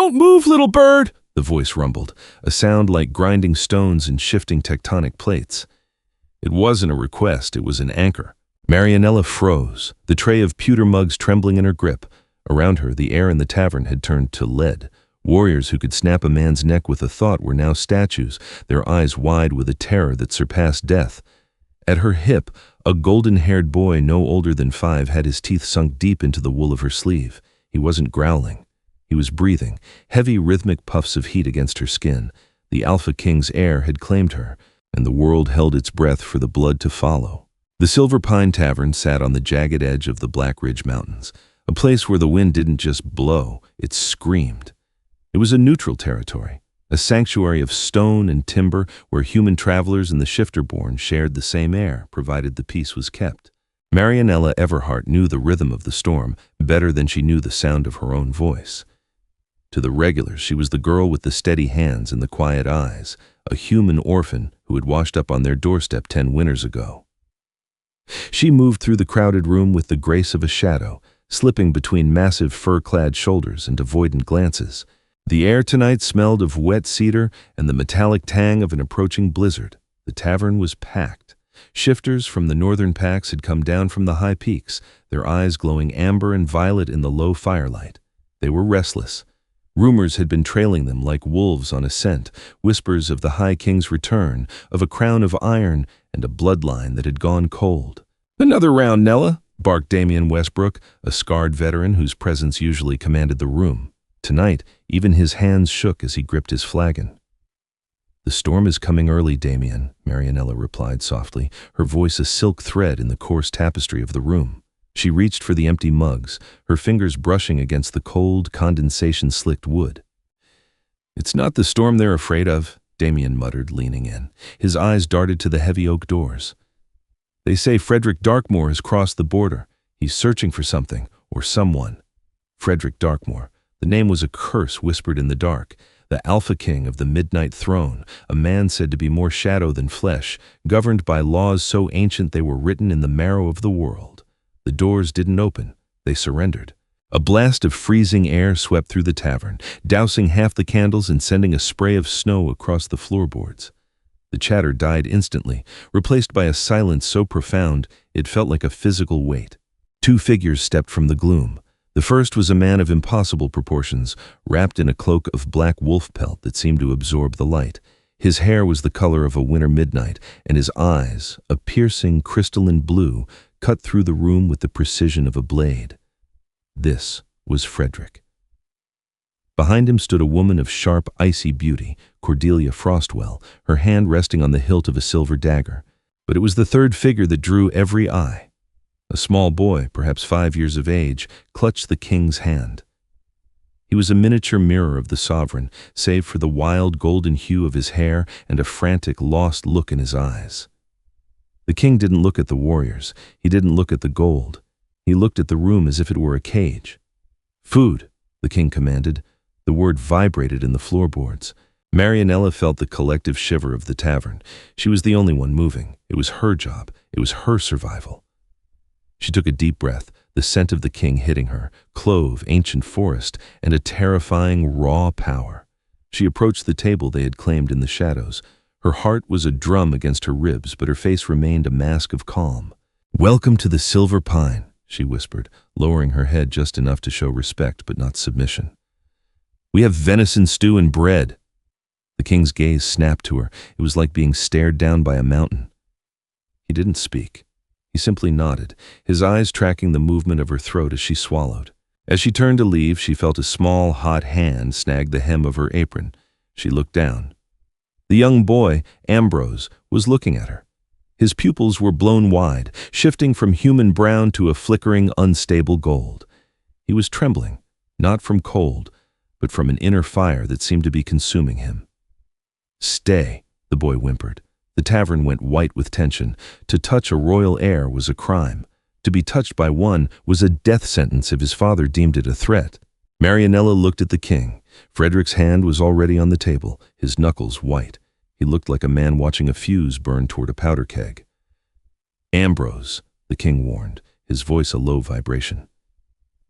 Don't move, little bird, the voice rumbled, a sound like grinding stones and shifting tectonic plates. It wasn't a request, it was an anchor. Marianella froze, the tray of pewter mugs trembling in her grip. Around her, the air in the tavern had turned to lead. Warriors who could snap a man's neck with a thought were now statues, their eyes wide with a terror that surpassed death. At her hip, a golden-haired boy no older than 5 had his teeth sunk deep into the wool of her sleeve. He wasn't growling. He was breathing, heavy rhythmic puffs of heat against her skin. The Alpha King's heir had claimed her, and the world held its breath for the blood to follow. The Silver Pine Tavern sat on the jagged edge of the Black Ridge Mountains, a place where the wind didn't just blow, it screamed. It was a neutral territory, a sanctuary of stone and timber where human travelers and the shifter-born shared the same air, provided the peace was kept. Marianella Everhart knew the rhythm of the storm better than she knew the sound of her own voice. To the regulars, she was the girl with the steady hands and the quiet eyes, a human orphan who had washed up on their doorstep 10 winters ago. She moved through the crowded room with the grace of a shadow, slipping between massive fur-clad shoulders and avoidant glances. The air tonight smelled of wet cedar and the metallic tang of an approaching blizzard. The tavern was packed. Shifters from the northern packs had come down from the high peaks, their eyes glowing amber and violet in the low firelight. They were restless. Rumors had been trailing them like wolves on a scent, whispers of the High King's return, of a crown of iron and a bloodline that had gone cold. "Another round, Nella," barked Damian Westbrook, a scarred veteran whose presence usually commanded the room. Tonight, even his hands shook as he gripped his flagon. "The storm is coming early, Damian," Marianella replied softly, her voice a silk thread in the coarse tapestry of the room. She reached for the empty mugs, her fingers brushing against the cold, condensation-slicked wood. "It's not the storm they're afraid of," Damian muttered, leaning in. His eyes darted to the heavy oak doors. "They say Frederick Darkmoor has crossed the border. He's searching for something, or someone." Frederick Darkmoor. The name was a curse whispered in the dark. The Alpha King of the Midnight Throne, a man said to be more shadow than flesh, governed by laws so ancient they were written in the marrow of the world. The doors didn't open. They surrendered. A blast of freezing air swept through the tavern, dousing half the candles and sending a spray of snow across the floorboards. The chatter died instantly, replaced by a silence so profound it felt like a physical weight. 2 figures stepped from the gloom. The first was a man of impossible proportions, wrapped in a cloak of black wolf pelt that seemed to absorb the light. His hair was the color of a winter midnight, and his eyes, a piercing crystalline blue, cut through the room with the precision of a blade. This was Frederick. Behind him stood a woman of sharp, icy beauty, Cordelia Frostwell, her hand resting on the hilt of a silver dagger. But it was the third figure that drew every eye. A small boy, perhaps 5 years of age, clutched the king's hand. He was a miniature mirror of the sovereign, save for the wild golden hue of his hair and a frantic, lost look in his eyes. The king didn't look at the warriors. He didn't look at the gold. He looked at the room as if it were a cage. "Food," the king commanded. The word vibrated in the floorboards. Marianella felt the collective shiver of the tavern. She was the only one moving. It was her job. It was her survival. She took a deep breath, the scent of the king hitting her, clove, ancient forest, and a terrifying, raw power. She approached the table they had claimed in the shadows. Her heart was a drum against her ribs, but her face remained a mask of calm. "Welcome to the Silver Pine," she whispered, lowering her head just enough to show respect but not submission. "We have venison stew and bread." The king's gaze snapped to her. It was like being stared down by a mountain. He didn't speak. He simply nodded, his eyes tracking the movement of her throat as she swallowed. As she turned to leave, she felt a small, hot hand snag the hem of her apron. She looked down. The young boy, Ambrose, was looking at her. His pupils were blown wide, shifting from human brown to a flickering, unstable gold. He was trembling, not from cold, but from an inner fire that seemed to be consuming him. "Stay," the boy whimpered. The tavern went white with tension. To touch a royal heir was a crime. To be touched by one was a death sentence if his father deemed it a threat. Marianella looked at the king. Frederick's hand was already on the table, his knuckles white. He looked like a man watching a fuse burn toward a powder keg. "Ambrose," the king warned, his voice a low vibration.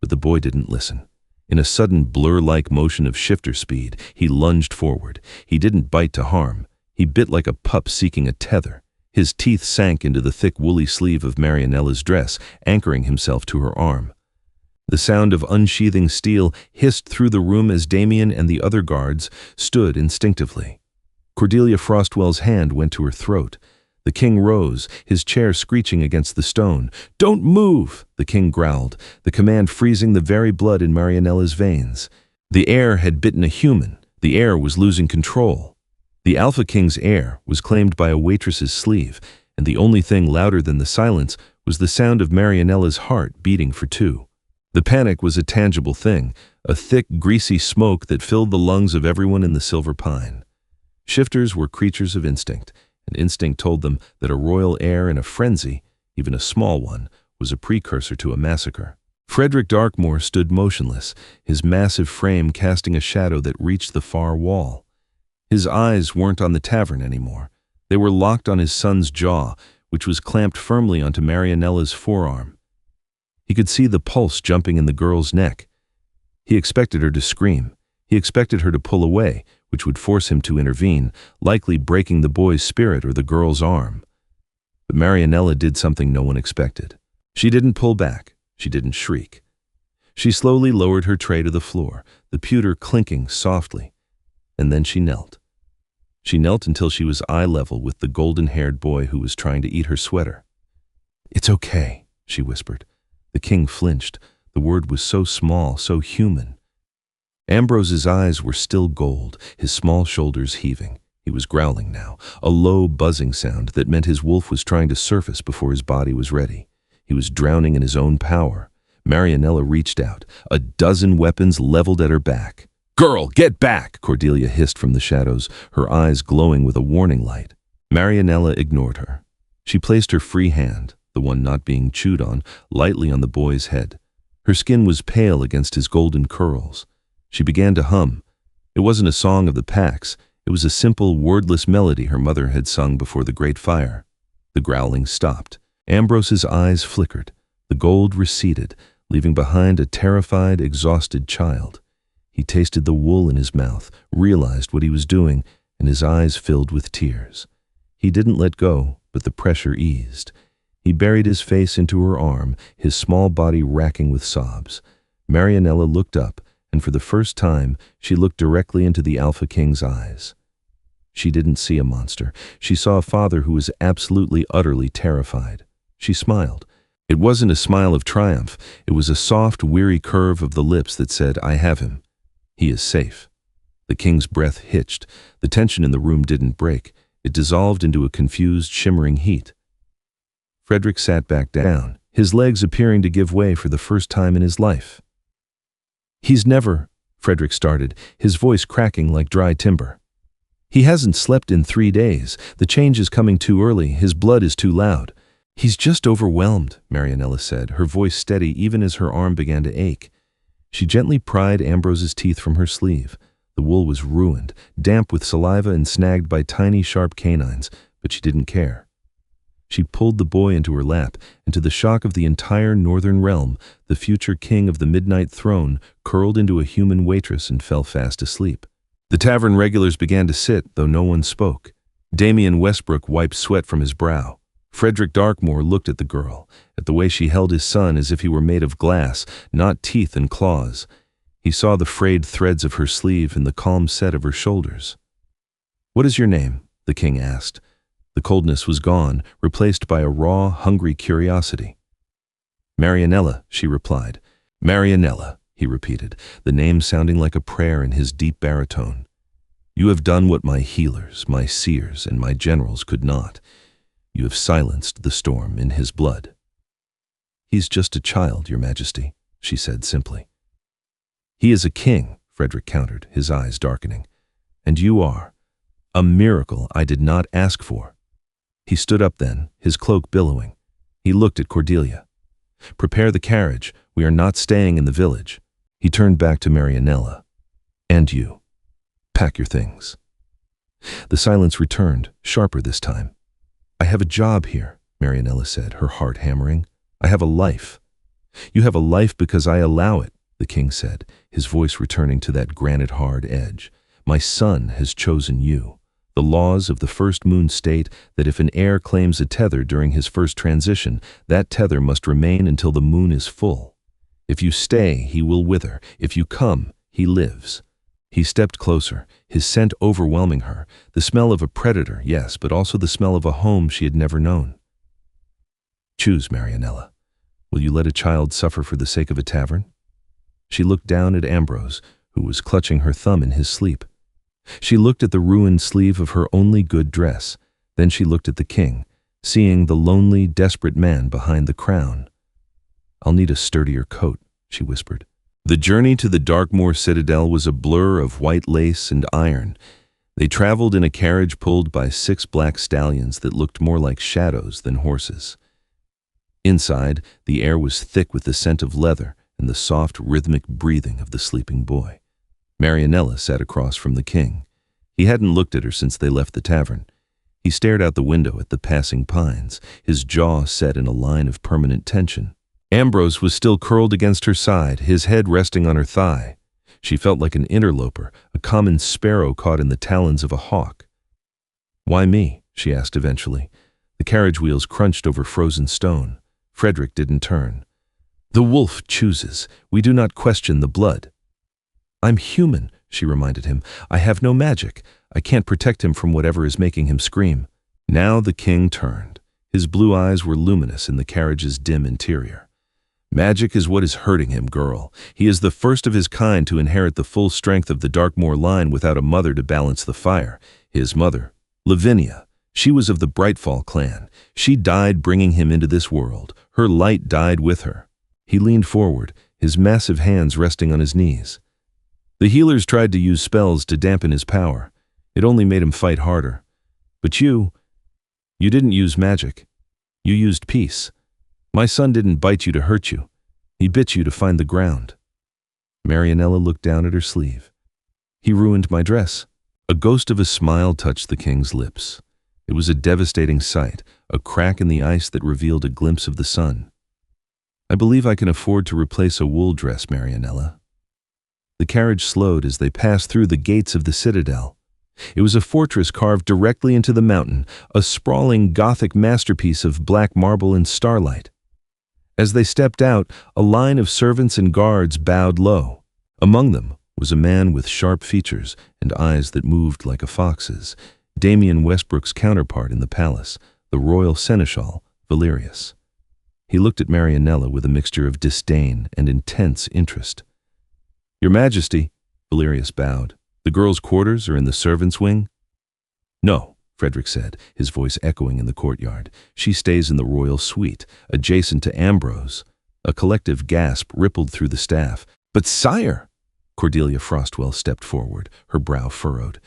But the boy didn't listen. In a sudden blur-like motion of shifter speed, he lunged forward. He didn't bite to harm. He bit like a pup seeking a tether. His teeth sank into the thick woolly sleeve of Marianella's dress, anchoring himself to her arm. The sound of unsheathing steel hissed through the room as Damien and the other guards stood instinctively. Cordelia Frostwell's hand went to her throat. The king rose, his chair screeching against the stone. "Don't move!" the king growled, the command freezing the very blood in Marianella's veins. The heir had bitten a human. The heir was losing control. The Alpha King's heir was claimed by a waitress's sleeve, and the only thing louder than the silence was the sound of Marianella's heart beating for two. The panic was a tangible thing, a thick, greasy smoke that filled the lungs of everyone in the Silver Pine. Shifters were creatures of instinct, and instinct told them that a royal heir in a frenzy, even a small one, was a precursor to a massacre. Frederick Darkmoor stood motionless, his massive frame casting a shadow that reached the far wall. His eyes weren't on the tavern anymore. They were locked on his son's jaw, which was clamped firmly onto Marianella's forearm. He could see the pulse jumping in the girl's neck. He expected her to scream. He expected her to pull away, which would force him to intervene, likely breaking the boy's spirit or the girl's arm. But Marianella did something no one expected. She didn't pull back. She didn't shriek. She slowly lowered her tray to the floor, the pewter clinking softly, and then she knelt. She knelt until she was eye level with the golden-haired boy who was trying to eat her sweater. "It's okay," she whispered. The king flinched. The word was so small, so human. Ambrose's eyes were still gold, his small shoulders heaving. He was growling now, a low buzzing sound that meant his wolf was trying to surface before his body was ready. He was drowning in his own power. Marianella reached out, a dozen weapons leveled at her back. "Girl, get back!" Cordelia hissed from the shadows, her eyes glowing with a warning light. Marianella ignored her. She placed her free hand, the one not being chewed on, lightly on the boy's head. Her skin was pale against his golden curls. She began to hum. It wasn't a song of the packs. It was a simple, wordless melody her mother had sung before the great fire. The growling stopped. Ambrose's eyes flickered. The gold receded, leaving behind a terrified, exhausted child. He tasted the wool in his mouth, realized what he was doing, and his eyes filled with tears. He didn't let go, but the pressure eased. He buried his face into her arm, his small body racking with sobs. Marianella looked up, and for the first time, she looked directly into the Alpha King's eyes. She didn't see a monster. She saw a father who was absolutely, utterly terrified. She smiled. It wasn't a smile of triumph. It was a soft, weary curve of the lips that said, "I have him. He is safe." The king's breath hitched. The tension in the room didn't break. It dissolved into a confused, shimmering heat. Frederick sat back down, his legs appearing to give way for the first time in his life. "He's never," Frederick started, his voice cracking like dry timber. "He hasn't slept in 3 days. The change is coming too early. His blood is too loud." "He's just overwhelmed," Marianella said, her voice steady even as her arm began to ache. She gently pried Ambrose's teeth from her sleeve. The wool was ruined, damp with saliva and snagged by tiny, sharp canines, but she didn't care. She pulled the boy into her lap, and to the shock of the entire northern realm, the future king of the Midnight Throne curled into a human waitress and fell fast asleep. The tavern regulars began to sit, though no one spoke. Damien Westbrook wiped sweat from his brow. Frederick Darkmoor looked at the girl, at the way she held his son as if he were made of glass, not teeth and claws. He saw the frayed threads of her sleeve and the calm set of her shoulders. "What is your name?" the king asked. The coldness was gone, replaced by a raw, hungry curiosity. "Marianella," she replied. "Marianella," he repeated, the name sounding like a prayer in his deep baritone. "You have done what my healers, my seers, and my generals could not. You have silenced the storm in his blood." "He's just a child, Your Majesty," she said simply. "He is a king," Frederick countered, his eyes darkening. "And you are. A miracle I did not ask for." He stood up then, his cloak billowing. He looked at Cordelia. "Prepare the carriage. We are not staying in the village." He turned back to Marianella. "And you. Pack your things." The silence returned, sharper this time. "I have a job here," Marianella said, her heart hammering. "I have a life. You have a life because I allow it. the king said, his voice returning to that granite-hard edge. My son has chosen you. The laws of the first moon state that if an heir claims a tether during his first transition, that tether must remain until the moon is full. If you stay, he will wither. If you come, he lives. He stepped closer, his scent overwhelming her, the smell of a predator, yes, but also the smell of a home she had never known. Choose, Marianella. Will you let a child suffer for the sake of a tavern? She looked down at Ambrose, who was clutching her thumb in his sleep. She looked at the ruined sleeve of her only good dress. Then she looked at the king, seeing the lonely, desperate man behind the crown. I'll need a sturdier coat, she whispered. The journey to the Darkmoor citadel was a blur of white lace and iron. They traveled in a carriage pulled by 6 black stallions that looked more like shadows than horses. Inside, the air was thick with the scent of leather and the soft, rhythmic breathing of the sleeping boy. Marianella sat across from the king. He hadn't looked at her since they left the tavern. He stared out the window at the passing pines, his jaw set in a line of permanent tension. Ambrose was still curled against her side, his head resting on her thigh. She felt like an interloper, a common sparrow caught in the talons of a hawk. Why me? She asked eventually. The carriage wheels crunched over frozen stone. Frederick didn't turn. The wolf chooses. We do not question the blood. I'm human, she reminded him. I have no magic. I can't protect him from whatever is making him scream. Now the king turned. His blue eyes were luminous in the carriage's dim interior. Magic is what is hurting him, girl. He is the first of his kind to inherit the full strength of the Darkmoor line without a mother to balance the fire. His mother, Lavinia. She was of the Brightfall clan. She died bringing him into this world. Her light died with her. He leaned forward, his massive hands resting on his knees. The healers tried to use spells to dampen his power. It only made him fight harder. But you didn't use magic. You used peace. My son didn't bite you to hurt you. He bit you to find the ground. Marianella looked down at her sleeve. He ruined my dress. A ghost of a smile touched the king's lips. It was a devastating sight, a crack in the ice that revealed a glimpse of the sun. I believe I can afford to replace a wool dress, Marianella. The carriage slowed as they passed through the gates of the citadel. It was a fortress carved directly into the mountain, a sprawling Gothic masterpiece of black marble and starlight. As they stepped out, a line of servants and guards bowed low. Among them was a man with sharp features and eyes that moved like a fox's, Damian Westbrook's counterpart in the palace, the royal seneschal, Valerius. He looked at Marianella with a mixture of disdain and intense interest. Your Majesty, Valerius bowed. The girls' quarters are in the servants' wing? No, Frederick said, his voice echoing in the courtyard. She stays in the royal suite, adjacent to Ambrose. A collective gasp rippled through the staff. But sire! Cordelia Frostwell stepped forward, her brow furrowed.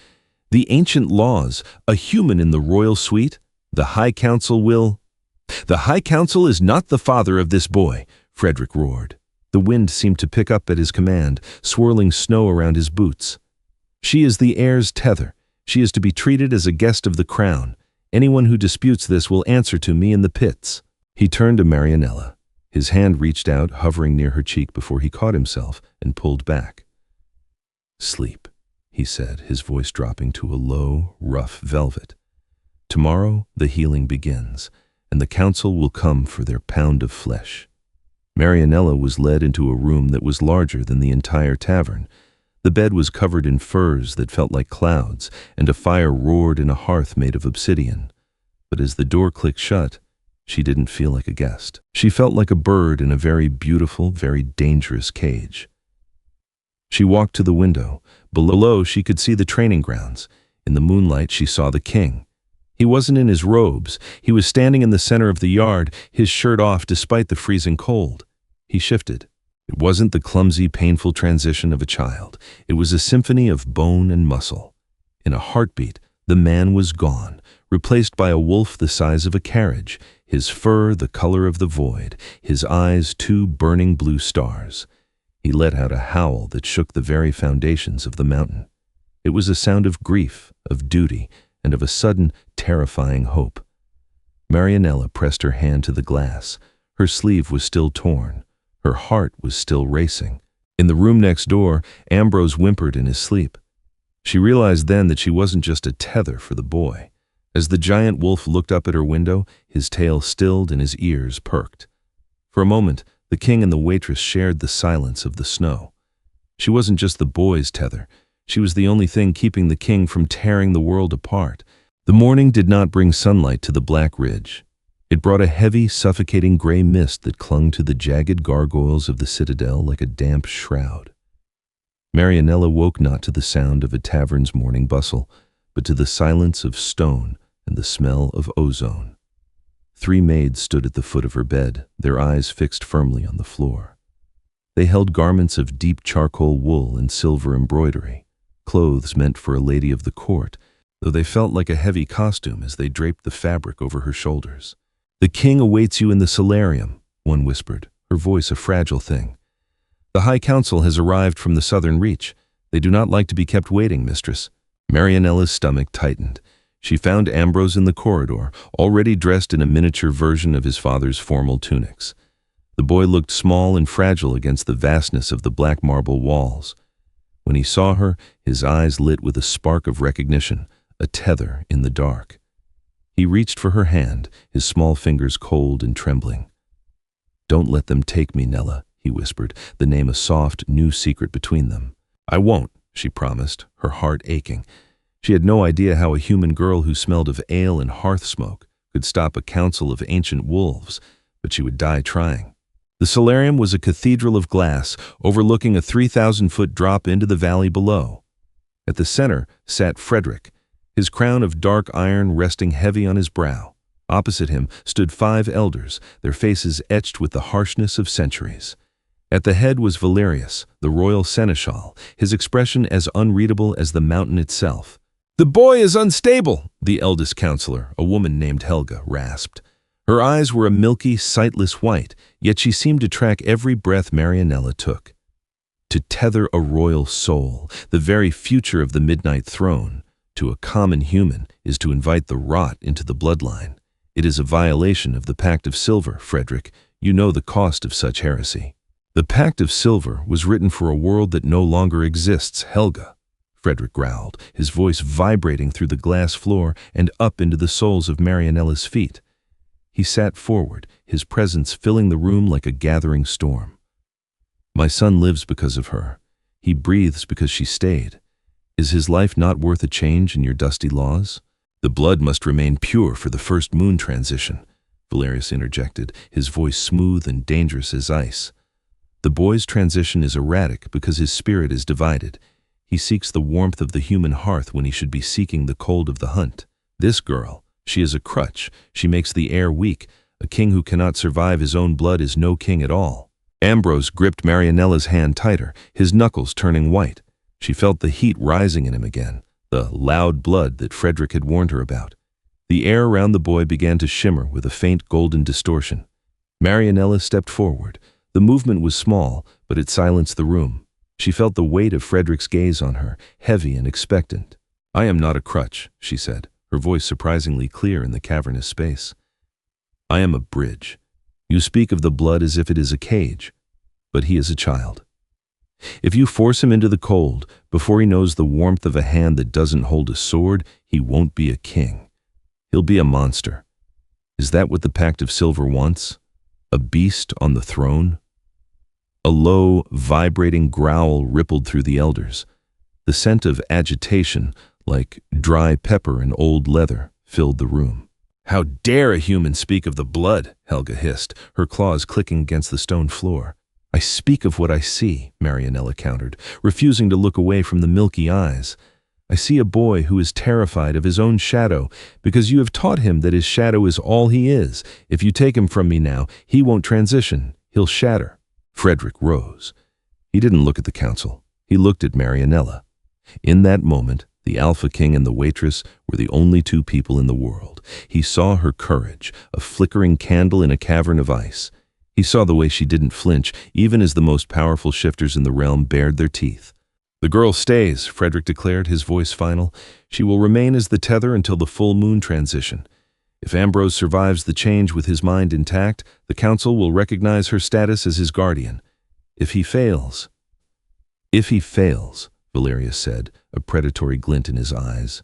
The ancient laws, a human in the royal suite? The High Council will... The High Council is not the father of this boy, Frederick roared. The wind seemed to pick up at his command, swirling snow around his boots. She is the heir's tether. She is to be treated as a guest of the crown. Anyone who disputes this will answer to me in the pits. He turned to Marianella. His hand reached out, hovering near her cheek before he caught himself and pulled back. Sleep, he said, his voice dropping to a low, rough velvet. Tomorrow the healing begins, and the council will come for their pound of flesh. Marianella was led into a room that was larger than the entire tavern. The bed was covered in furs that felt like clouds, and a fire roared in a hearth made of obsidian. But as the door clicked shut, she didn't feel like a guest. She felt like a bird in a very beautiful, very dangerous cage. She walked to the window. Below, she could see the training grounds. In the moonlight, she saw the king. He wasn't in his robes. He was standing in the center of the yard, his shirt off despite the freezing cold. He shifted. It wasn't the clumsy, painful transition of a child. It was a symphony of bone and muscle. In a heartbeat, the man was gone, replaced by a wolf the size of a carriage, his fur the color of the void, his eyes 2 burning blue stars. He let out a howl that shook the very foundations of the mountain. It was a sound of grief, of duty, and of a sudden, terrifying hope. Marianella pressed her hand to the glass. Her sleeve was still torn. Her heart was still racing. In the room next door, Ambrose whimpered in his sleep. She realized then that she wasn't just a tether for the boy. As the giant wolf looked up at her window, his tail stilled and his ears perked. For a moment, the king and the waitress shared the silence of the snow. She wasn't just the boy's tether. She was the only thing keeping the king from tearing the world apart. The morning did not bring sunlight to the black ridge. It brought a heavy, suffocating gray mist that clung to the jagged gargoyles of the citadel like a damp shroud. Marianella woke not to the sound of a tavern's morning bustle, but to the silence of stone and the smell of ozone. 3 maids stood at the foot of her bed, their eyes fixed firmly on the floor. They held garments of deep charcoal wool and silver embroidery, clothes meant for a lady of the court, though they felt like a heavy costume as they draped the fabric over her shoulders. "The king awaits you in the solarium," one whispered, her voice a fragile thing. "The High Council has arrived from the southern reach. They do not like to be kept waiting, mistress." Marianella's stomach tightened. She found Ambrose in the corridor, already dressed in a miniature version of his father's formal tunics. The boy looked small and fragile against the vastness of the black marble walls. When he saw her, his eyes lit with a spark of recognition, a tether in the dark. He reached for her hand, his small fingers cold and trembling. "Don't let them take me, Nella," he whispered, the name a soft, new secret between them. "I won't," she promised, her heart aching. She had no idea how a human girl who smelled of ale and hearth smoke could stop a council of ancient wolves, but she would die trying. The solarium was a cathedral of glass overlooking a 3,000-foot drop into the valley below. At the center sat Frederick, his crown of dark iron resting heavy on his brow. Opposite him stood 5 elders, their faces etched with the harshness of centuries. At the head was Valerius, the royal seneschal, his expression as unreadable as the mountain itself. "The boy is unstable," the eldest counselor, a woman named Helga, rasped. Her eyes were a milky, sightless white, yet she seemed to track every breath Marianella took. To tether a royal soul, the very future of the Midnight Throne, to a common human is to invite the rot into the bloodline. It is a violation of the Pact of Silver, Frederick. You know the cost of such heresy. "The Pact of Silver was written for a world that no longer exists, Helga," Frederick growled, his voice vibrating through the glass floor and up into the soles of Marianella's feet. He sat forward, his presence filling the room like a gathering storm. "My son lives because of her. He breathes because she stayed. Is his life not worth a change in your dusty laws?" "The blood must remain pure for the first moon transition," Valerius interjected, his voice smooth and dangerous as ice. "The boy's transition is erratic because his spirit is divided. He seeks the warmth of the human hearth when he should be seeking the cold of the hunt. This girl, she is a crutch. She makes the heir weak. A king who cannot survive his own blood is no king at all." Ambrose gripped Marianella's hand tighter, his knuckles turning white. She felt the heat rising in him again, the loud blood that Frederick had warned her about. The air around the boy began to shimmer with a faint golden distortion. Marianella stepped forward. The movement was small, but it silenced the room. She felt the weight of Frederick's gaze on her, heavy and expectant. "I am not a crutch," she said, her voice surprisingly clear in the cavernous space. "I am a bridge. You speak of the blood as if it is a cage, but he is a child. If you force him into the cold, before he knows the warmth of a hand that doesn't hold a sword, he won't be a king. He'll be a monster. Is that what the Pact of Silver wants? A beast on the throne?" A low, vibrating growl rippled through the elders. The scent of agitation, like dry pepper and old leather, filled the room. "How dare a human speak of the blood?" Helga hissed, her claws clicking against the stone floor. "I speak of what I see," Marianella countered, refusing to look away from the milky eyes. "I see a boy who is terrified of his own shadow because you have taught him that his shadow is all he is. If you take him from me now, he won't transition. He'll shatter." Frederick rose. He didn't look at the council. He looked at Marianella. In that moment, the Alpha King and the Waitress were the only 2 people in the world. He saw her courage, a flickering candle in a cavern of ice. He saw the way she didn't flinch, even as the most powerful shifters in the realm bared their teeth. "The girl stays," Frederick declared, his voice final. "She will remain as the tether until the full moon transition. If Ambrose survives the change with his mind intact, the council will recognize her status as his guardian. If he fails..." If he fails, Valerius said, a predatory glint in his eyes,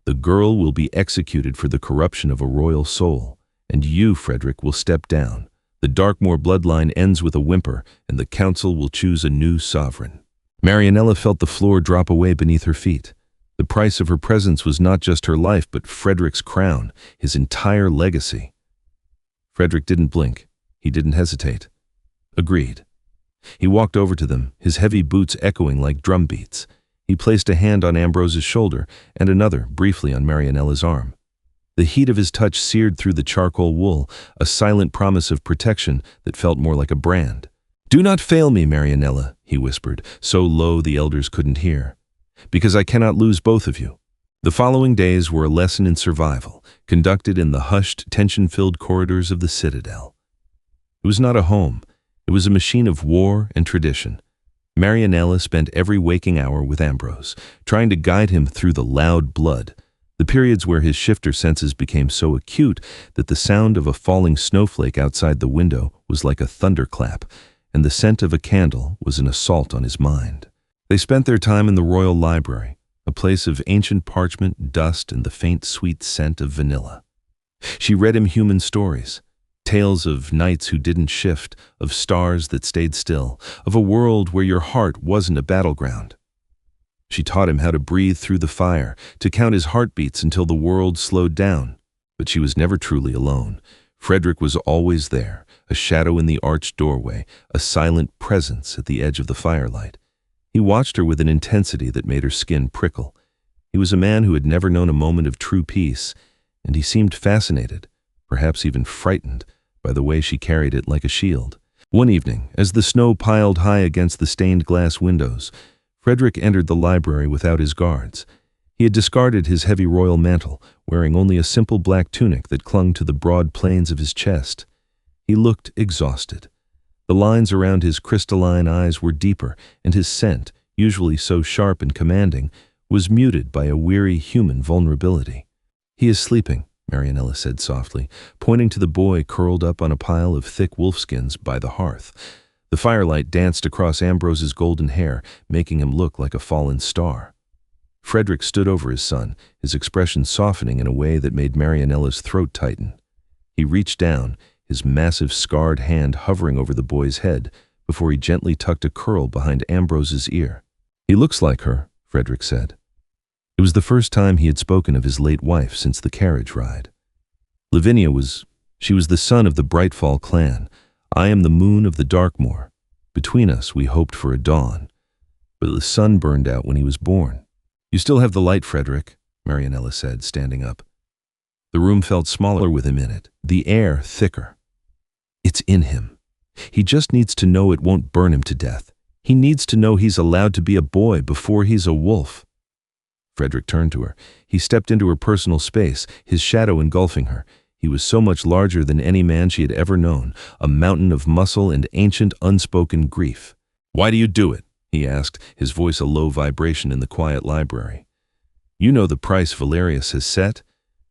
the girl will be executed for the corruption of a royal soul, and you, Frederick, will step down. The Darkmoor bloodline ends with a whimper, and the council will choose a new sovereign. Marianella felt the floor drop away beneath her feet. The price of her presence was not just her life, but Frederick's crown, his entire legacy. Frederick didn't blink. He didn't hesitate. Agreed. He walked over to them, his heavy boots echoing like drum beats. He placed a hand on Ambrose's shoulder and another briefly on Marianella's arm. The heat of his touch seared through the charcoal wool, a silent promise of protection that felt more like a brand. "Do not fail me, Marianella," he whispered, so low the elders couldn't hear, "because I cannot lose both of you." The following days were a lesson in survival, conducted in the hushed, tension-filled corridors of the citadel. It was not a home. It was a machine of war and tradition. Marianella spent every waking hour with Ambrose, trying to guide him through the loud blood, the periods where his shifter senses became so acute that the sound of a falling snowflake outside the window was like a thunderclap, and the scent of a candle was an assault on his mind. They spent their time in the royal library, a place of ancient parchment, dust, and the faint, sweet scent of vanilla. She read him human stories, tales of knights who didn't shift, of stars that stayed still, of a world where your heart wasn't a battleground. She taught him how to breathe through the fire, to count his heartbeats until the world slowed down. But she was never truly alone. Frederick was always there, a shadow in the arched doorway, a silent presence at the edge of the firelight. He watched her with an intensity that made her skin prickle. He was a man who had never known a moment of true peace, and he seemed fascinated, perhaps even frightened, by the way she carried it like a shield. One evening, as the snow piled high against the stained glass windows, Frederick entered the library without his guards. He had discarded his heavy royal mantle, wearing only a simple black tunic that clung to the broad planes of his chest. He looked exhausted. The lines around his crystalline eyes were deeper, and his scent, usually so sharp and commanding, was muted by a weary human vulnerability. "He is sleeping," Marianella said softly, pointing to the boy curled up on a pile of thick wolfskins by the hearth. The firelight danced across Ambrose's golden hair, making him look like a fallen star. Frederick stood over his son, his expression softening in a way that made Marianella's throat tighten. He reached down, his massive scarred hand hovering over the boy's head, before he gently tucked a curl behind Ambrose's ear. "He looks like her," Frederick said. It was the first time he had spoken of his late wife since the carriage ride. "Lavinia she was the son of the Brightfall clan. I am the moon of the Darkmoor. Between us we hoped for a dawn, but the sun burned out when he was born." "You still have the light, Frederick," Marianella said, standing up. The room felt smaller with him in it, the air thicker. "It's in him. He just needs to know it won't burn him to death. He needs to know he's allowed to be a boy before he's a wolf." Frederick turned to her. He stepped into her personal space, his shadow engulfing her. He was so much larger than any man she had ever known, a mountain of muscle and ancient unspoken grief. "Why do you do it?" he asked, his voice a low vibration in the quiet library. "You know the price Valerius has set.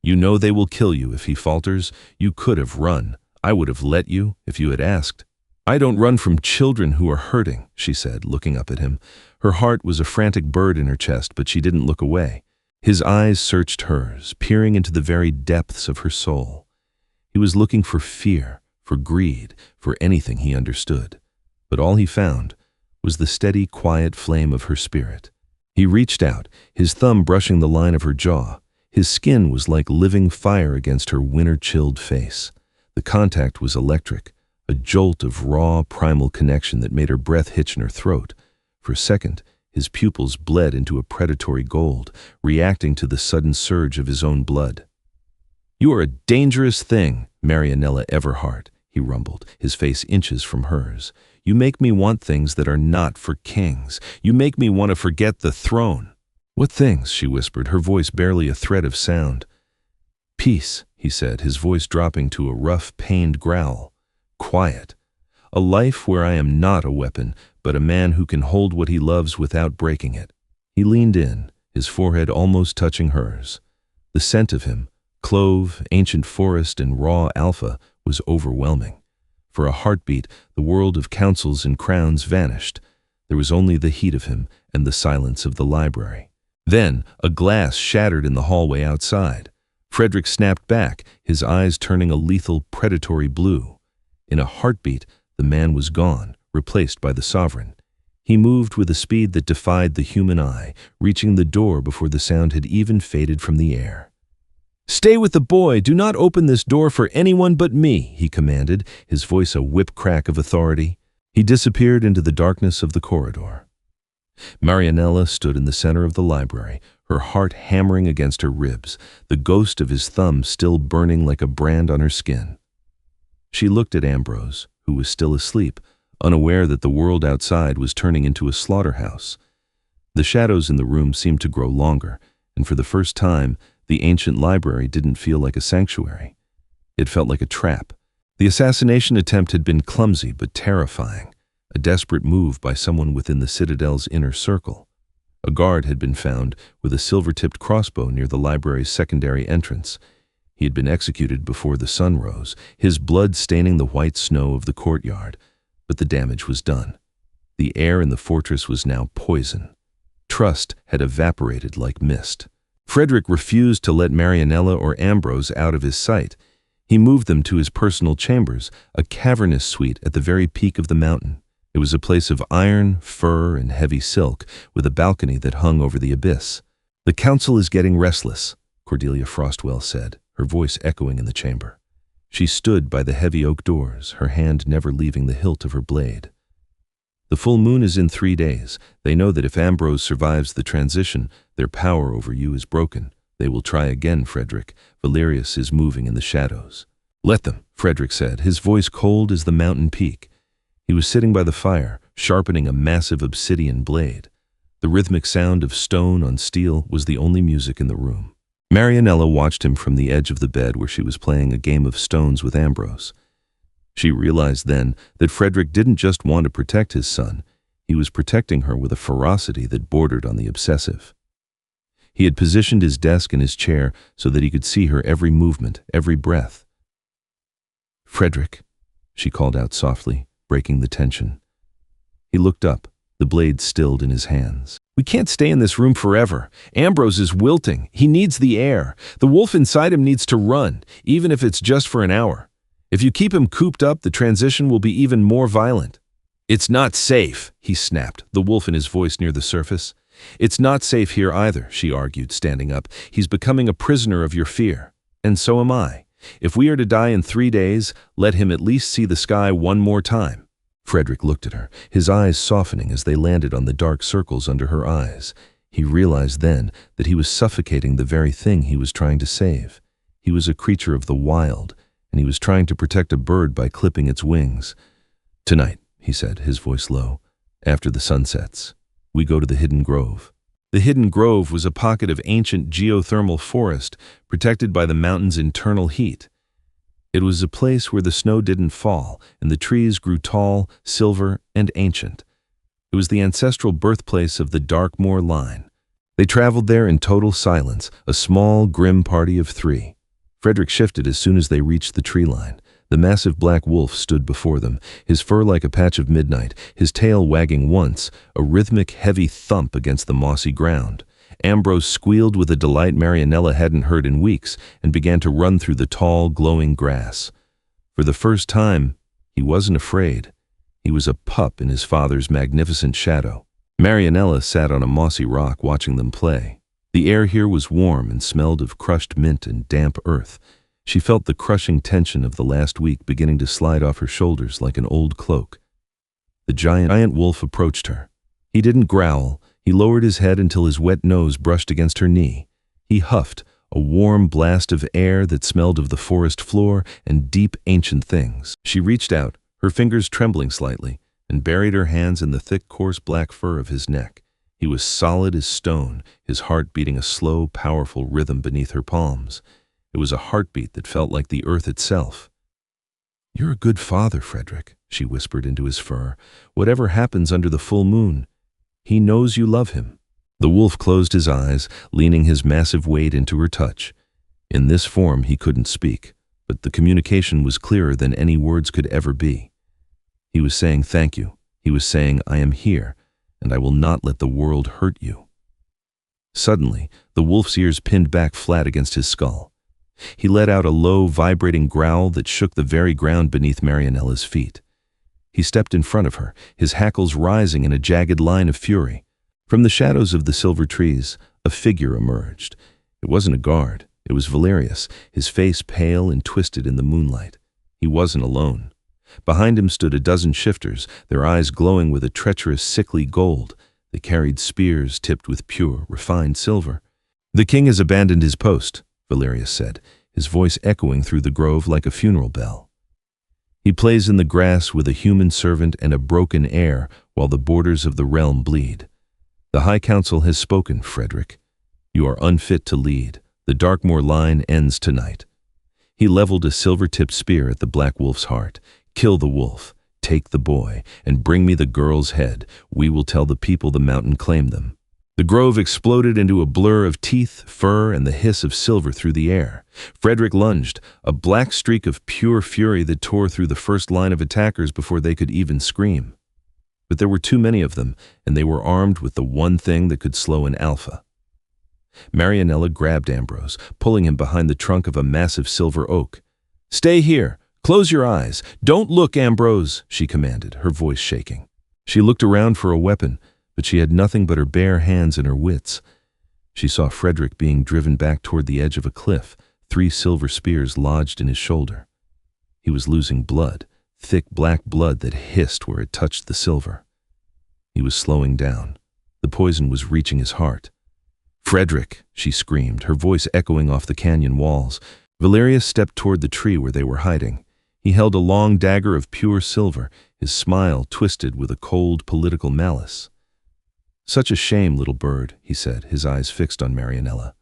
You know they will kill you if he falters. You could have run. I would have let you if you had asked." "I don't run from children who are hurting," she said, looking up at him. Her heart was a frantic bird in her chest, but she didn't look away. His eyes searched hers, peering into the very depths of her soul. He was looking for fear, for greed, for anything he understood. But all he found was the steady, quiet flame of her spirit. He reached out, his thumb brushing the line of her jaw. His skin was like living fire against her winter-chilled face. The contact was electric, a jolt of raw, primal connection that made her breath hitch in her throat. For a second, his pupils bled into a predatory gold, reacting to the sudden surge of his own blood. "You are a dangerous thing, Marianella Everhart," he rumbled, his face inches from hers. "You make me want things that are not for kings. You make me want to forget the throne." "What things?" she whispered, her voice barely a thread of sound. "Peace," he said, his voice dropping to a rough, pained growl. "Quiet. A life where I am not a weapon, but a man who can hold what he loves without breaking it." He leaned in, his forehead almost touching hers. The scent of him, clove, ancient forest, and raw alpha, was overwhelming. For a heartbeat, the world of councils and crowns vanished. There was only the heat of him and the silence of the library. Then, a glass shattered in the hallway outside. Frederick snapped back, his eyes turning a lethal, predatory blue. In a heartbeat, the man was gone, replaced by the sovereign. He moved with a speed that defied the human eye, reaching the door before the sound had even faded from the air. "Stay with the boy! Do not open this door for anyone but me!" he commanded, his voice a whip crack of authority. He disappeared into the darkness of the corridor. Marianella stood in the center of the library, her heart hammering against her ribs, the ghost of his thumb still burning like a brand on her skin. She looked at Ambrose, who was still asleep, unaware that the world outside was turning into a slaughterhouse. The shadows in the room seemed to grow longer, and for the first time, the ancient library didn't feel like a sanctuary. It felt like a trap. The assassination attempt had been clumsy but terrifying, a desperate move by someone within the Citadel's inner circle. A guard had been found with a silver-tipped crossbow near the library's secondary entrance. He had been executed before the sun rose, his blood staining the white snow of the courtyard, but the damage was done. The air in the fortress was now poison. Trust had evaporated like mist. Frederick refused to let Marianella or Ambrose out of his sight. He moved them to his personal chambers, a cavernous suite at the very peak of the mountain. It was a place of iron, fur, and heavy silk, with a balcony that hung over the abyss. "The council is getting restless," Cordelia Frostwell said, her voice echoing in the chamber. She stood by the heavy oak doors, her hand never leaving the hilt of her blade. "The full moon is in 3 days. They know that if Ambrose survives the transition, their power over you is broken. They will try again, Frederick. Valerius is moving in the shadows." "Let them," Frederick said, his voice cold as the mountain peak. He was sitting by the fire, sharpening a massive obsidian blade. The rhythmic sound of stone on steel was the only music in the room. Marianella watched him from the edge of the bed where she was playing a game of stones with Ambrose. She realized then that Frederick didn't just want to protect his son, he was protecting her with a ferocity that bordered on the obsessive. He had positioned his desk and his chair so that he could see her every movement, every breath. "Frederick," she called out softly, breaking the tension. He looked up, the blade stilled in his hands. "We can't stay in this room forever. Ambrose is wilting. He needs the air. The wolf inside him needs to run, even if it's just for an hour. If you keep him cooped up, the transition will be even more violent." "It's not safe," he snapped, the wolf in his voice near the surface. "It's not safe here either," she argued, standing up. "He's becoming a prisoner of your fear. And so am I. If we are to die in 3 days, let him at least see the sky one more time." Frederick looked at her, his eyes softening as they landed on the dark circles under her eyes. He realized then that he was suffocating the very thing he was trying to save. He was a creature of the wild, and he was trying to protect a bird by clipping its wings. "Tonight," he said, his voice low, "after the sun sets, we go to the Hidden Grove." The Hidden Grove was a pocket of ancient geothermal forest protected by the mountain's internal heat. It was a place where the snow didn't fall and the trees grew tall, silver, and ancient. It was the ancestral birthplace of the Darkmoor line. They traveled there in total silence, a small, grim party of 3. Frederick shifted as soon as they reached the tree line. The massive black wolf stood before them, his fur like a patch of midnight, his tail wagging once, a rhythmic, heavy thump against the mossy ground. Ambrose squealed with a delight Marianella hadn't heard in weeks and began to run through the tall, glowing grass. For the first time, he wasn't afraid. He was a pup in his father's magnificent shadow. Marianella sat on a mossy rock watching them play. The air here was warm and smelled of crushed mint and damp earth. She felt the crushing tension of the last week beginning to slide off her shoulders like an old cloak. The giant wolf approached her. He didn't growl. He lowered his head until his wet nose brushed against her knee. He huffed, a warm blast of air that smelled of the forest floor and deep ancient things. She reached out, her fingers trembling slightly, and buried her hands in the thick, coarse black fur of his neck. He was solid as stone, his heart beating a slow, powerful rhythm beneath her palms. It was a heartbeat that felt like the earth itself. "You're a good father, Frederick," she whispered into his fur. "Whatever happens under the full moon, he knows you love him." The wolf closed his eyes, leaning his massive weight into her touch. In this form he couldn't speak, but the communication was clearer than any words could ever be. He was saying thank you. He was saying, "I am here. and I will not let the world hurt you." Suddenly, the wolf's ears pinned back flat against his skull. He let out a low, vibrating growl that shook the very ground beneath Marianella's feet. He stepped in front of her, his hackles rising in a jagged line of fury. From the shadows of the silver trees, a figure emerged. It wasn't a guard. It was Valerius, his face pale and twisted in the moonlight. He wasn't alone. Behind him stood a dozen shifters, their eyes glowing with a treacherous, sickly gold. They carried spears tipped with pure, refined silver. "The king has abandoned his post," Valerius said, his voice echoing through the grove like a funeral bell. "He plays in the grass with a human servant and a broken heir while the borders of the realm bleed. The High Council has spoken, Frederick. You are unfit to lead. The Darkmoor line ends tonight." He leveled a silver-tipped spear at the black wolf's heart. "Kill the wolf, take the boy, and bring me the girl's head. We will tell the people the mountain claimed them." The grove exploded into a blur of teeth, fur, and the hiss of silver through the air. Frederick lunged, a black streak of pure fury that tore through the first line of attackers before they could even scream. But there were too many of them, and they were armed with the one thing that could slow an alpha. Marianella grabbed Ambrose, pulling him behind the trunk of a massive silver oak. "Stay here. Close your eyes. Don't look, Ambrose," she commanded, her voice shaking. She looked around for a weapon, but she had nothing but her bare hands and her wits. She saw Frederick being driven back toward the edge of a cliff, 3 silver spears lodged in his shoulder. He was losing blood, thick black blood that hissed where it touched the silver. He was slowing down. The poison was reaching his heart. "Frederick," she screamed, her voice echoing off the canyon walls. Valerius stepped toward the tree where they were hiding. He held a long dagger of pure silver, his smile twisted with a cold political malice. "Such a shame, little bird," he said, his eyes fixed on Marianella.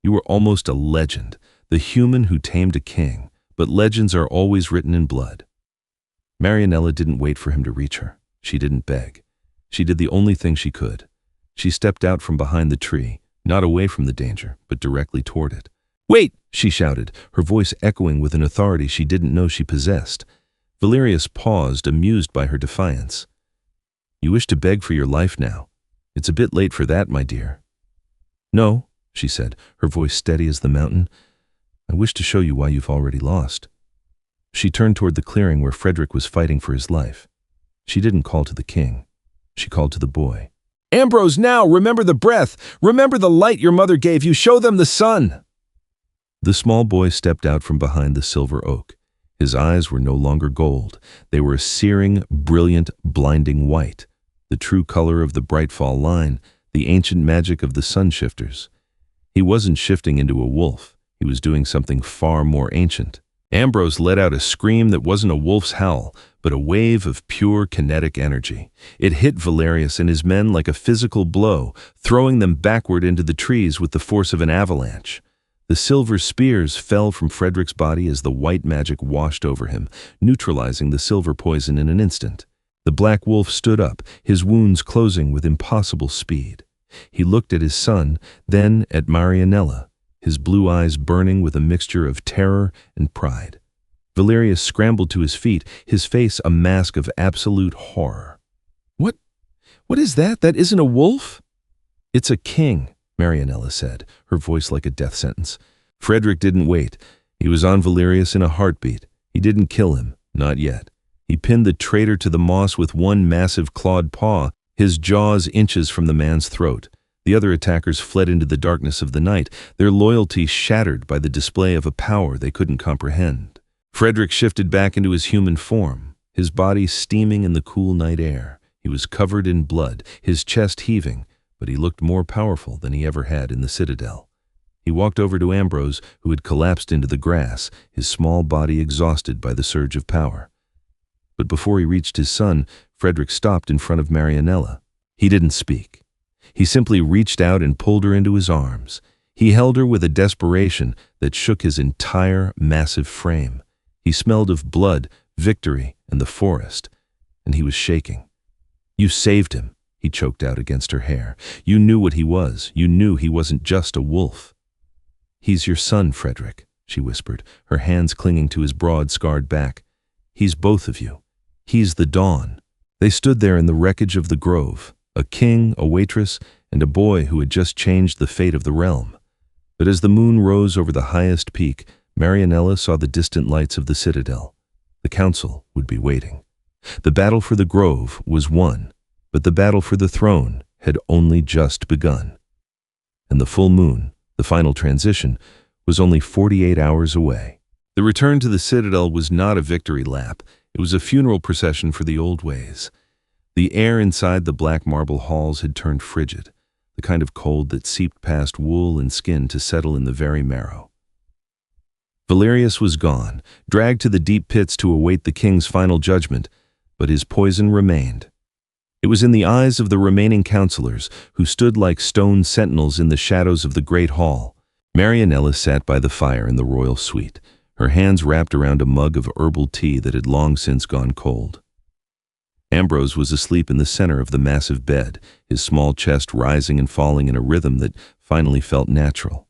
"You were almost a legend, the human who tamed a king, but legends are always written in blood." Marianella didn't wait for him to reach her. She didn't beg. She did the only thing she could. She stepped out from behind the tree, not away from the danger, but directly toward it. "Wait!" she shouted, her voice echoing with an authority she didn't know she possessed. Valerius paused, amused by her defiance. "You wish to beg for your life now? It's a bit late for that, my dear." "No," she said, her voice steady as the mountain. "I wish to show you why you've already lost." She turned toward the clearing where Frederick was fighting for his life. She didn't call to the king. She called to the boy. "Ambrose, now! Remember the breath! Remember the light your mother gave you! Show them the sun!" The small boy stepped out from behind the silver oak. His eyes were no longer gold. They were a searing, brilliant, blinding white, the true color of the bright fall line, the ancient magic of the sun shifters. He wasn't shifting into a wolf. He was doing something far more ancient. Ambrose let out a scream that wasn't a wolf's howl, but a wave of pure kinetic energy. It hit Valerius and his men like a physical blow, throwing them backward into the trees with the force of an avalanche. The silver spears fell from Frederick's body as the white magic washed over him, neutralizing the silver poison in an instant. The black wolf stood up, his wounds closing with impossible speed. He looked at his son, then at Marianella, his blue eyes burning with a mixture of terror and pride. Valerius scrambled to his feet, his face a mask of absolute horror. What is that? That isn't a wolf?" "It's a king," Marianella said, her voice like a death sentence. Frederick didn't wait. He was on Valerius in a heartbeat. He didn't kill him, not yet. He pinned the traitor to the moss with one massive clawed paw, his jaws inches from the man's throat. The other attackers fled into the darkness of the night, their loyalty shattered by the display of a power they couldn't comprehend. Frederick shifted back into his human form, his body steaming in the cool night air. He was covered in blood, his chest heaving, but he looked more powerful than he ever had in the citadel. He walked over to Ambrose, who had collapsed into the grass, his small body exhausted by the surge of power. But before he reached his son, Frederick stopped in front of Marianella. He didn't speak. He simply reached out and pulled her into his arms. He held her with a desperation that shook his entire massive frame. He smelled of blood, victory, and the forest, and he was shaking. "You saved him," he choked out against her hair. "You knew what he was. You knew he wasn't just a wolf." "He's your son, Frederick," she whispered, her hands clinging to his broad, scarred back. "He's both of you. He's the dawn." They stood there in the wreckage of the grove, A king, a waitress, and a boy who had just changed the fate of the realm. But as the moon rose over the highest peak, Marianella saw the distant lights of the citadel. The council would be waiting. The battle for the grove was won, but the battle for the throne had only just begun. And the full moon, the final transition, was only 48 hours away. The return to the citadel was not a victory lap. It was a funeral procession for the old ways. The air inside the black marble halls had turned frigid, the kind of cold that seeped past wool and skin to settle in the very marrow. Valerius was gone, dragged to the deep pits to await the king's final judgment, but his poison remained. It was in the eyes of the remaining counselors, who stood like stone sentinels in the shadows of the great hall. Marianella sat by the fire in the royal suite, her hands wrapped around a mug of herbal tea that had long since gone cold. Ambrose was asleep in the center of the massive bed, his small chest rising and falling in a rhythm that finally felt natural.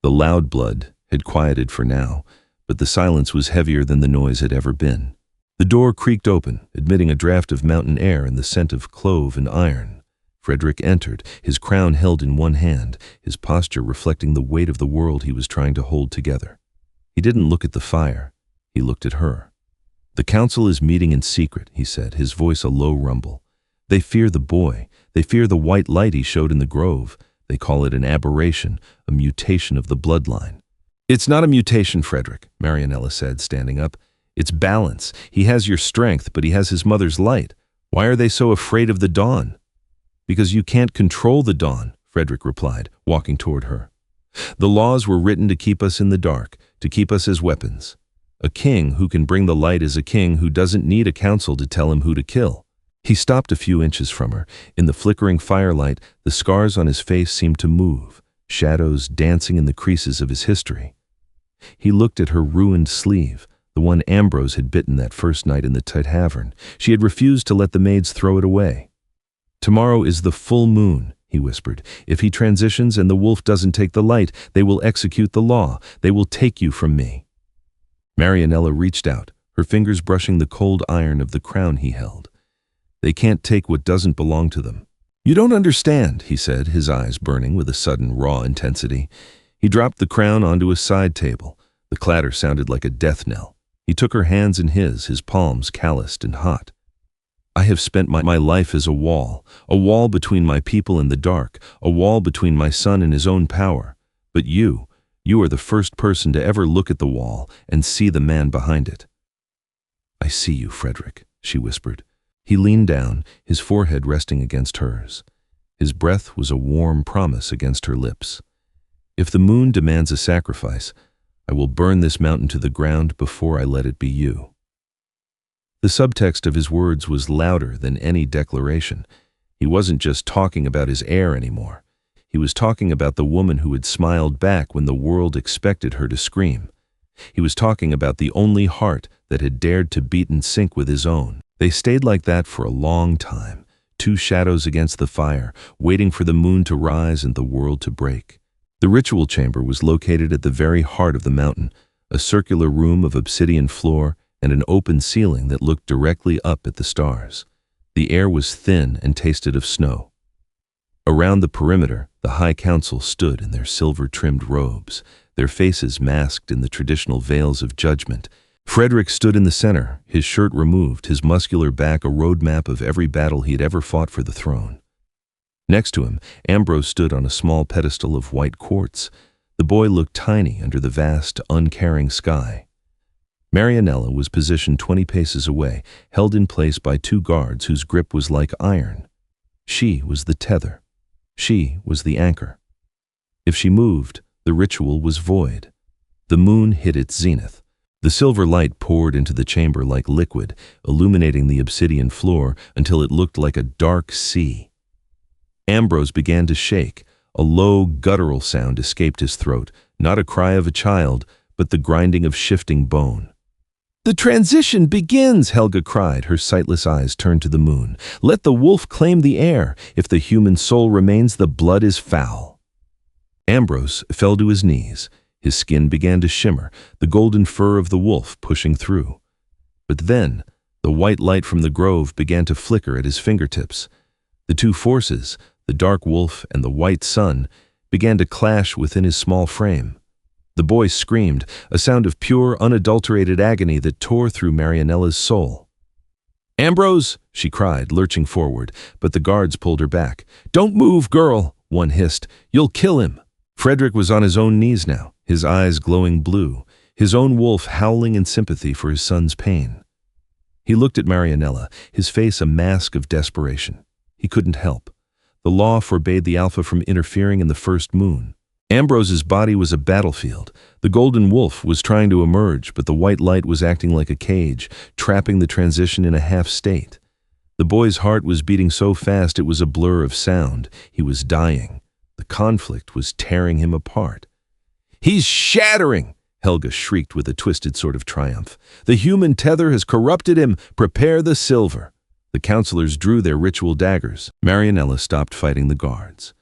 The loud blood had quieted for now, but the silence was heavier than the noise had ever been. The door creaked open, admitting a draft of mountain air and the scent of clove and iron. Frederick entered, his crown held in one hand, his posture reflecting the weight of the world he was trying to hold together. He didn't look at the fire, he looked at her. "The council is meeting in secret," he said, his voice a low rumble. "They fear the boy. They fear the white light he showed in the grove. They call it an aberration, a mutation of the bloodline." "It's not a mutation, Frederick," Marianella said, standing up. "It's balance. He has your strength, but he has his mother's light. Why are they so afraid of the dawn?" "Because you can't control the dawn," Frederick replied, walking toward her. "The laws were written to keep us in the dark, to keep us as weapons. A king who can bring the light is a king who doesn't need a council to tell him who to kill." He stopped a few inches from her. In the flickering firelight, the scars on his face seemed to move, shadows dancing in the creases of his history. He looked at her ruined sleeve, the one Ambrose had bitten that first night in the tavern. She had refused to let the maids throw it away. "Tomorrow is the full moon," he whispered. "If he transitions and the wolf doesn't take the light, they will execute the law. They will take you from me." Marianella reached out, her fingers brushing the cold iron of the crown he held. "They can't take what doesn't belong to them." "You don't understand," he said, his eyes burning with a sudden raw intensity. He dropped the crown onto a side table. The clatter sounded like a death knell. He took her hands in his palms calloused and hot. "I have spent my life as a wall between my people and the dark, a wall between my son and his own power. But you are the first person to ever look at the wall and see the man behind it." "I see you, Frederick," she whispered. He leaned down, his forehead resting against hers. His breath was a warm promise against her lips. "If the moon demands a sacrifice, I will burn this mountain to the ground before I let it be you." The subtext of his words was louder than any declaration. He wasn't just talking about his heir anymore. He was talking about the woman who had smiled back when the world expected her to scream. He was talking about the only heart that had dared to beat in sync with his own. They stayed like that for a long time, two shadows against the fire, waiting for the moon to rise and the world to break. The ritual chamber was located at the very heart of the mountain, a circular room of obsidian floor and an open ceiling that looked directly up at the stars. The air was thin and tasted of snow. Around the perimeter, the High Council stood in their silver-trimmed robes, their faces masked in the traditional veils of judgment. Frederick stood in the center, his shirt removed, his muscular back a roadmap of every battle he had ever fought for the throne. Next to him, Ambrose stood on a small pedestal of white quartz. The boy looked tiny under the vast, uncaring sky. Marianella was positioned 20 paces away, held in place by two guards whose grip was like iron. She was the tether. She was the anchor. If she moved, the ritual was void. The moon hit its zenith. The silver light poured into the chamber like liquid, illuminating the obsidian floor until it looked like a dark sea. Ambrose began to shake. A low, guttural sound escaped his throat, not a cry of a child, but the grinding of shifting bone. "The transition begins," Helga cried, her sightless eyes turned to the moon. "Let the wolf claim the air. If the human soul remains, the blood is foul." Ambrose fell to his knees. His skin began to shimmer, the golden fur of the wolf pushing through. But then, the white light from the grove began to flicker at his fingertips. The two forces, the dark wolf and the white sun, began to clash within his small frame. The boy screamed, a sound of pure, unadulterated agony that tore through Marianella's soul. "Ambrose!" she cried, lurching forward, but the guards pulled her back. "Don't move, girl!" one hissed. "You'll kill him!" Frederick was on his own knees now, his eyes glowing blue, his own wolf howling in sympathy for his son's pain. He looked at Marianella, his face a mask of desperation. He couldn't help. The law forbade the Alpha from interfering in the first moon. Ambrose's body was a battlefield. The golden wolf was trying to emerge, but the white light was acting like a cage, trapping the transition in a half-state. The boy's heart was beating so fast it was a blur of sound. He was dying. The conflict was tearing him apart. "He's shattering!" Helga shrieked with a twisted sort of triumph. "The human tether has corrupted him. Prepare the silver." The counselors drew their ritual daggers. Marianella stopped fighting the guards.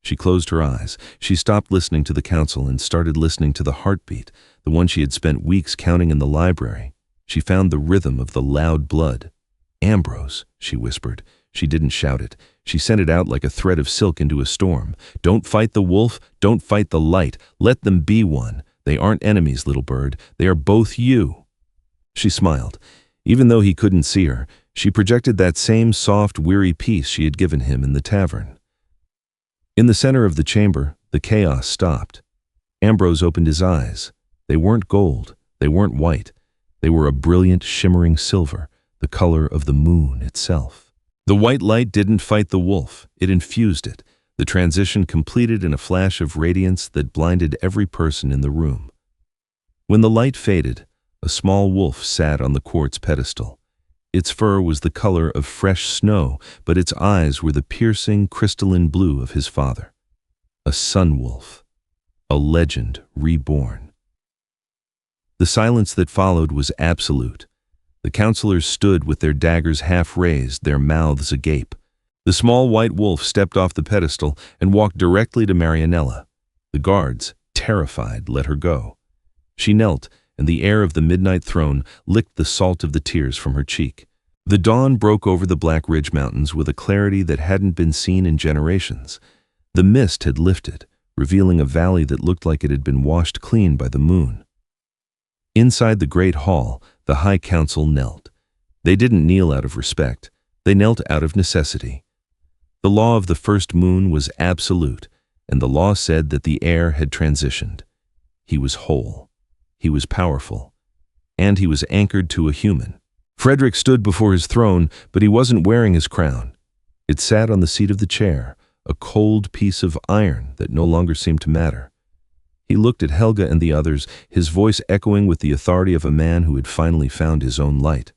She closed her eyes. She stopped listening to the council and started listening to the heartbeat, the one she had spent weeks counting in the library. She found the rhythm of the loud blood. "Ambrose," she whispered. She didn't shout it. She sent it out like a thread of silk into a storm. "Don't fight the wolf. Don't fight the light. Let them be one. They aren't enemies, little bird. They are both you." She smiled. Even though he couldn't see her, she projected that same soft, weary peace she had given him in the tavern. In the center of the chamber, the chaos stopped. Ambrose opened his eyes. They weren't gold. They weren't white. They were a brilliant, shimmering silver, the color of the moon itself. The white light didn't fight the wolf. It infused it. The transition completed in a flash of radiance that blinded every person in the room. When the light faded, a small wolf sat on the quartz pedestal. Its fur was the color of fresh snow, but its eyes were the piercing, crystalline blue of his father. A sun wolf. A legend reborn. The silence that followed was absolute. The counselors stood with their daggers half raised, their mouths agape. The small white wolf stepped off the pedestal and walked directly to Marianella. The guards, terrified, let her go. She knelt, and the air of the midnight throne licked the salt of the tears from her cheek. The dawn broke over the Black Ridge Mountains with a clarity that hadn't been seen in generations. The mist had lifted, revealing a valley that looked like it had been washed clean by the moon. Inside the great hall, the High Council knelt. They didn't kneel out of respect. They knelt out of necessity. The law of the first moon was absolute, and the law said that the heir had transitioned. He was whole. He was powerful, and he was anchored to a human. Frederick stood before his throne, but he wasn't wearing his crown. It sat on the seat of the chair, a cold piece of iron that no longer seemed to matter. He looked at Helga and the others, his voice echoing with the authority of a man who had finally found his own light.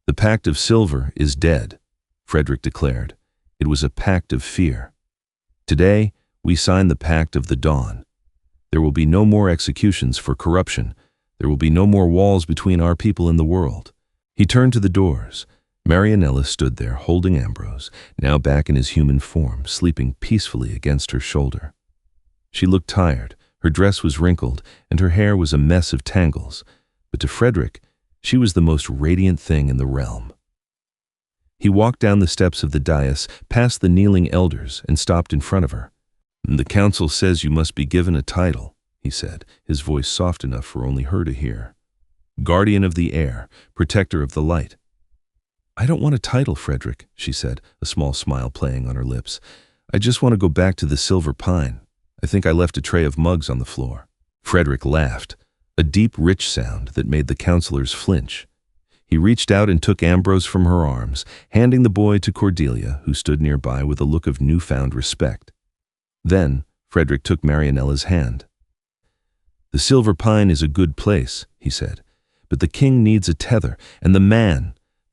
"The pact of silver is dead," Frederick declared. "It was a pact of fear. Today, we sign the pact of the dawn. There will be no more executions for corruption. There will be no more walls between our people and the world." He turned to the doors. Marianella stood there, holding Ambrose, now back in his human form, sleeping peacefully against her shoulder. She looked tired. Her dress was wrinkled, and her hair was a mess of tangles. But to Frederick, she was the most radiant thing in the realm. He walked down the steps of the dais, past the kneeling elders, and stopped in front of her. "The council says you must be given a title," he said, his voice soft enough for only her to hear. "Guardian of the air, protector of the light." "I don't want a title, Frederick," she said, a small smile playing on her lips. "I just want to go back to the Silver Pine. I think I left a tray of mugs on the floor." Frederick laughed, a deep, rich sound that made the counselors flinch. He reached out and took Ambrose from her arms, handing the boy to Cordelia, who stood nearby with a look of newfound respect. Then, Frederick took Marianella's hand. "The Silver Pine is a good place," he said, "but the king needs a tether, and the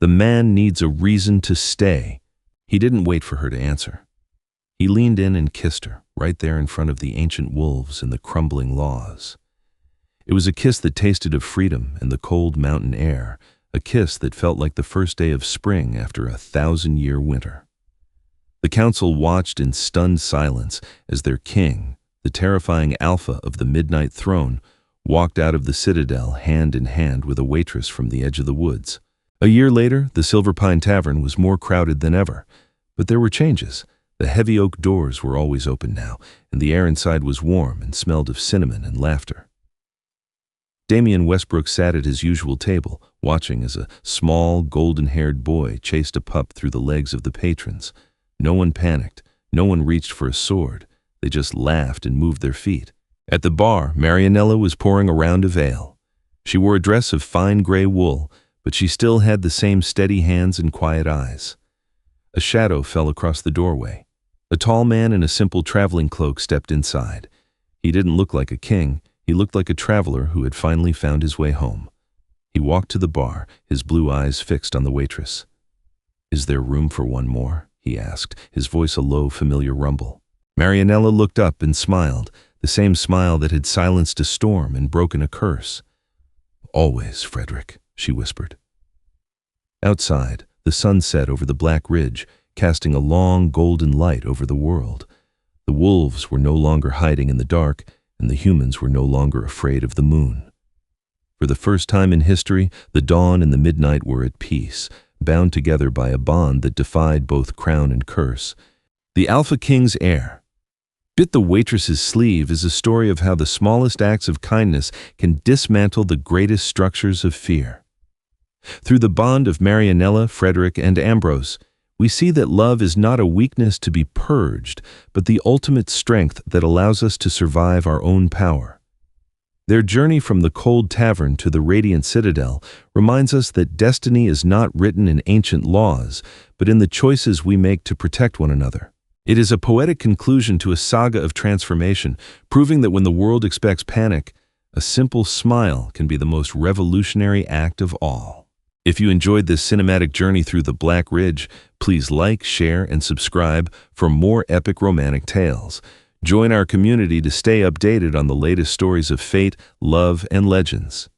man needs a reason to stay." He didn't wait for her to answer. He leaned in and kissed her, right there in front of the ancient wolves and the crumbling laws. It was a kiss that tasted of freedom and the cold mountain air, a kiss that felt like the first day of spring after a 1,000-year winter. The council watched in stunned silence as their king, the terrifying Alpha of the Midnight Throne, walked out of the citadel hand in hand with a waitress from the edge of the woods. A year later, the Silver Pine Tavern was more crowded than ever, But there were changes. The heavy oak doors were always open now, and the air inside was warm and smelled of cinnamon and laughter. Damian Westbrook sat at his usual table, watching as a small, golden-haired boy chased a pup through the legs of the patrons. No one panicked. No one reached for a sword. They just laughed and moved their feet. At the bar, Marianella was pouring a round of ale. She wore a dress of fine gray wool, but she still had the same steady hands and quiet eyes. A shadow fell across the doorway. A tall man in a simple traveling cloak stepped inside. He didn't look like a king. He looked like a traveler who had finally found his way home. He walked to the bar, his blue eyes fixed on the waitress. "Is there room for one more?" he asked, his voice a low, familiar rumble. Marianella looked up and smiled, the same smile that had silenced a storm and broken a curse. "Always, Frederick," she whispered. Outside, the sun set over the black ridge, casting a long golden light over the world. The wolves were no longer hiding in the dark, and the humans were no longer afraid of the moon. For the first time in history, the dawn and the midnight were at peace, bound together by a bond that defied both crown and curse. The Alpha King's Heir. Bit the Waitress's Sleeve is a story of how the smallest acts of kindness can dismantle the greatest structures of fear. Through the bond of Marianella, Frederick, and Ambrose, we see that love is not a weakness to be purged, but the ultimate strength that allows us to survive our own power. Their journey from the cold tavern to the radiant citadel reminds us that destiny is not written in ancient laws, but in the choices we make to protect one another. It is a poetic conclusion to a saga of transformation, proving that when the world expects panic, a simple smile can be the most revolutionary act of all. If you enjoyed this cinematic journey through the Black Ridge, please like, share, and subscribe for more epic romantic tales. Join our community to stay updated on the latest stories of fate, love, and legends.